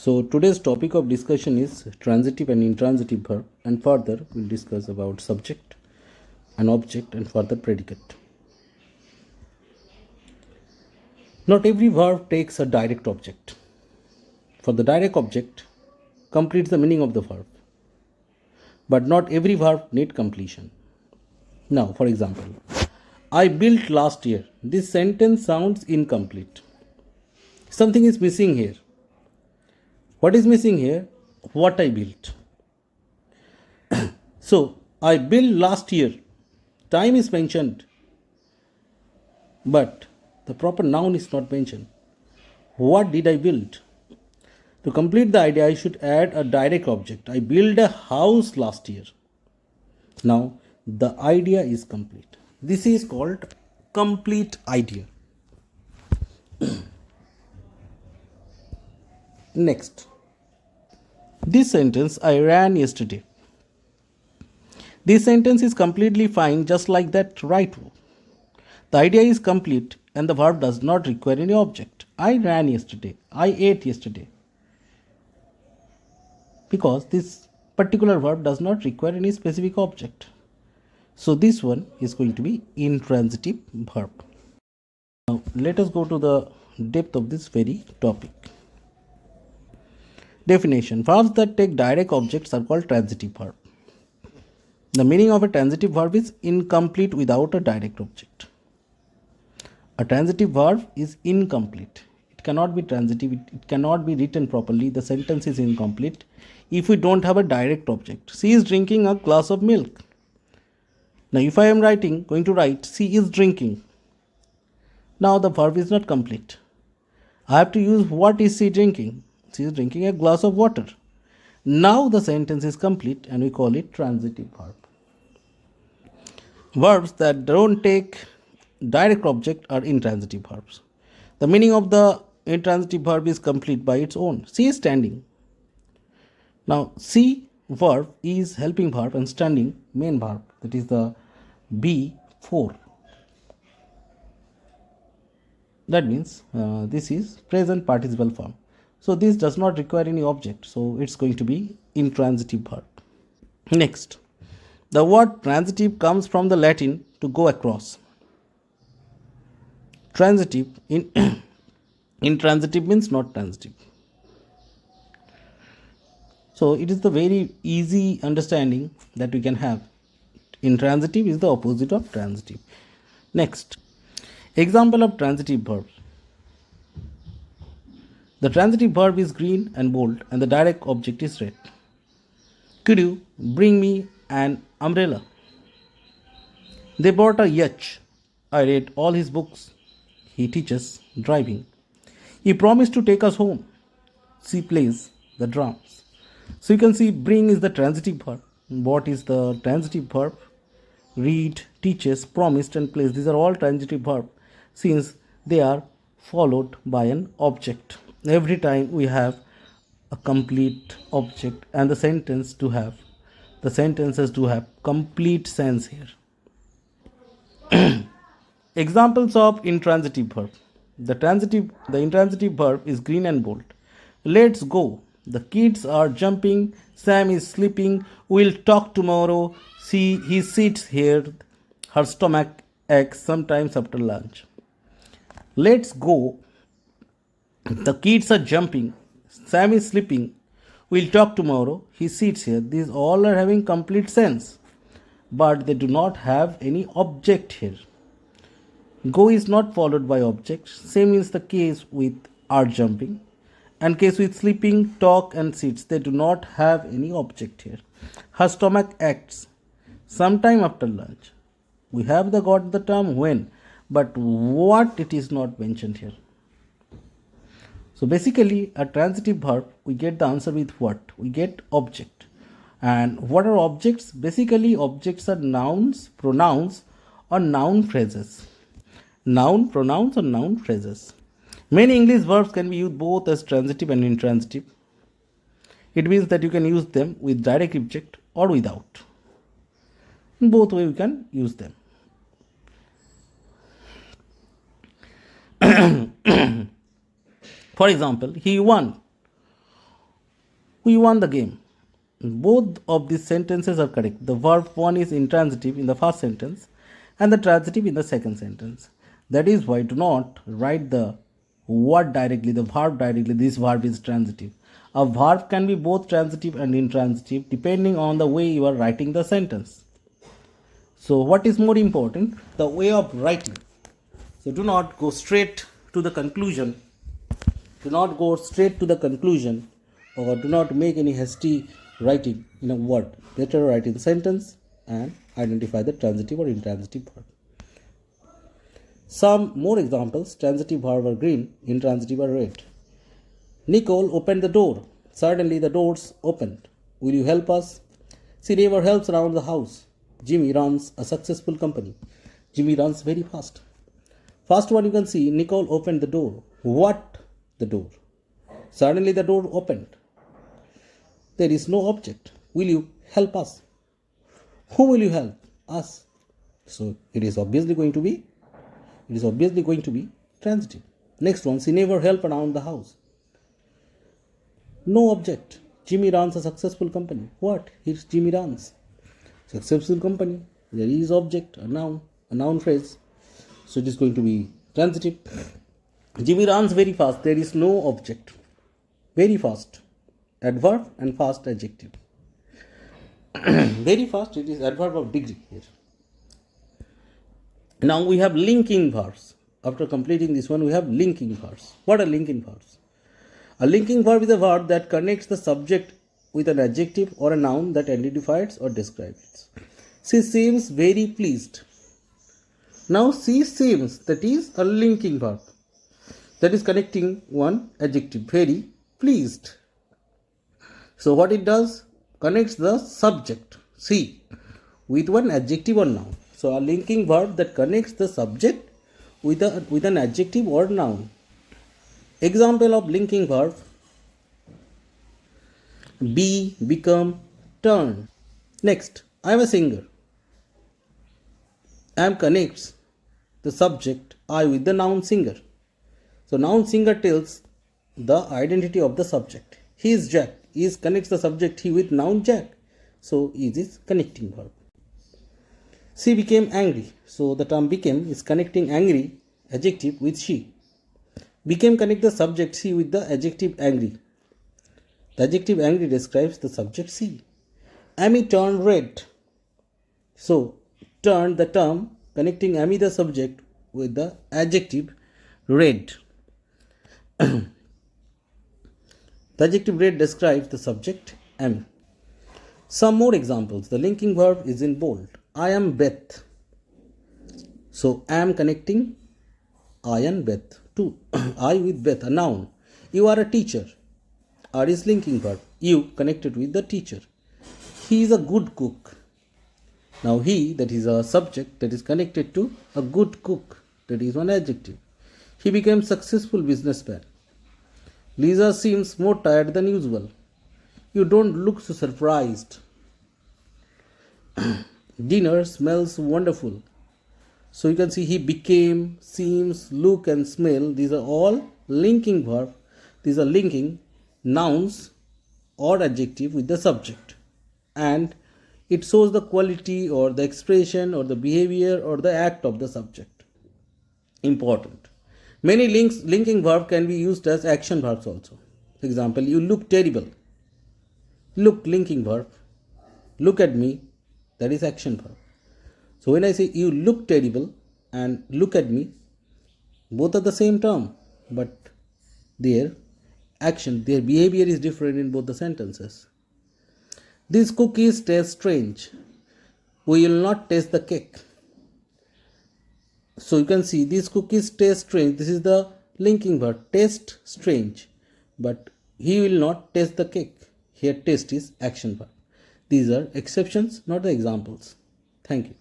So today's topic of discussion is transitive and intransitive verb, and further we'll discuss about subject and object and further predicate. Not every verb takes a direct object. For the direct object completes the meaning of the verb, but not every verb need completion. Now, for example, I built last year. This sentence sounds incomplete. Something is missing here. What is missing here? What I built. So, I built last year. Time is mentioned, but the proper noun is not mentioned. What did I build? To complete the idea, I should add a direct object. I built a house last year. Now, the idea is complete. This is called complete idea. Next, this sentence, I ran yesterday. This sentence is completely fine, just like that right. The idea is complete and the verb does not require any object. I ran yesterday. I ate yesterday. Because this particular verb does not require any specific object. So this one is going to be intransitive verb. Now let us go to the depth of this very topic. Definition. Verbs that take direct objects are called transitive verb. The meaning of a transitive verb is incomplete without a direct object. A transitive verb is incomplete. It cannot be transitive. It cannot be written properly. The sentence is incomplete if we don't have a direct object. She is drinking a glass of milk. Now if I am going to write she is drinking. Now the verb is not complete. I have to use what is she drinking? She is drinking a glass of water. Now the sentence is complete and we call it transitive verb. Verbs that don't take direct object are intransitive verbs. The meaning of the intransitive verb is complete by its own. She is standing. Now see verb is helping verb and standing main verb, that is the B4. That means this is present participle form. So this does not require any object, so it's going to be intransitive verb. Next, the word transitive comes from the Latin to go across. Transitive intransitive means not transitive. So it is the very easy understanding that we can have. Intransitive is the opposite of transitive. Next, example of transitive verbs. The transitive verb is green and bold and the direct object is red. Could you bring me an umbrella? They bought a yacht. I read all his books. He teaches driving. He promised to take us home. She plays the drums. So you can see bring is the transitive verb. What is the transitive verb? Read, teaches, promised and plays. These are all transitive verbs since they are followed by an object. Every time we have a complete object and the sentences do have complete sense here. Examples of intransitive verb. The intransitive verb is green and bold. Let's go. The kids are jumping. Sam is sleeping. We'll talk tomorrow. He sits here. Her stomach aches sometimes after lunch. Let's go. The kids are jumping. Sam is sleeping. We'll talk tomorrow. He sits here. These all are having complete sense, but they do not have any object here. Go is not followed by object. Same is the case with are jumping. And case with sleeping, talk and sits. They do not have any object here. Her stomach acts sometime after lunch. We have got the term when, but what it is not mentioned here. So basically a transitive verb, we get the answer with what? We get object. And what are objects? Basically objects are nouns, pronouns or noun phrases. Noun, pronouns or noun phrases. Many English verbs can be used both as transitive and intransitive. It means that you can use them with direct object or without. In both ways you can use them. For example, he won. We won the game. Both of these sentences are correct. The verb one is intransitive in the first sentence and the transitive in the second sentence. That is why do not write the word directly, the verb directly. This verb is transitive. A verb can be both transitive and intransitive depending on the way you are writing the sentence. So, what is more important? The way of writing. So, do not go straight to the conclusion. Do not go straight to the conclusion or do not make any hasty writing in a word. Better write in sentence and identify the transitive or intransitive verb. Some more examples. Transitive verb are green, intransitive are red. Nicole opened the door. Suddenly the doors opened. Will you help us? She never helps around the house. Jimmy runs a successful company. Jimmy runs very fast. First one you can see, Nicole opened the door. What? The door. Suddenly the door opened. There is no object. Will you help us? Who will you help? Us. So it is obviously going to be transitive. Next one, she never helped around the house. No object. Jimmy runs a successful company. What? Here's Jimmy runs. Successful company. There is object, a noun phrase. So it is going to be transitive. Jimmy runs very fast. There is no object. Very fast. Adverb and fast adjective. Very fast, it is adverb of degree here. Now we have linking verbs. After completing this one, we have linking verbs. What are linking verbs? A linking verb is a verb that connects the subject with an adjective or a noun that identifies or describes it. She seems very pleased. Now she seems, that is a linking verb. That is connecting one adjective, very pleased. So what it does? Connects the subject, she, with one adjective or noun. So a linking verb that connects the subject with an adjective or noun. Example of linking verb: be, become, turn. Next, I am a singer. Am connects the subject I with the noun singer. So noun singer tells the identity of the subject. He is Jack. Is connects the subject he with noun Jack. So is connecting verb. She became angry. So the term became is connecting angry adjective with she. Became connect the subject she with the adjective angry. The adjective angry describes the subject she. Amy turned red. So turn the term connecting Amy the subject with the adjective red. The adjective red describes the subject Amy. Some more examples. The linking verb is in bold. I am Beth. So am connecting I and Beth to I with Beth, a noun. You are a teacher. Are is linking verb. You connected with the teacher. He is a good cook. Now he, that is a subject that is connected to a good cook. That is one adjective. He became successful businessman. Lisa seems more tired than usual. You don't look so surprised. Dinner smells wonderful. So you can see he became, seems, look and smell. These are all linking verb. These are linking nouns or adjective with the subject. And it shows the quality or the expression or the behavior or the act of the subject. Important. Many linking verb can be used as action verbs also. For example, you look terrible. Look, linking verb. Look at me, that is action verb. So when I say you look terrible and look at me, both are the same term, but their action, their behavior is different in both the sentences. These cookies taste strange. We will not taste the cake. So you can see these cookies taste strange. This is the linking verb, taste strange. But he will not taste the cake. Here taste is action verb. These are exceptions, not the examples. Thank you.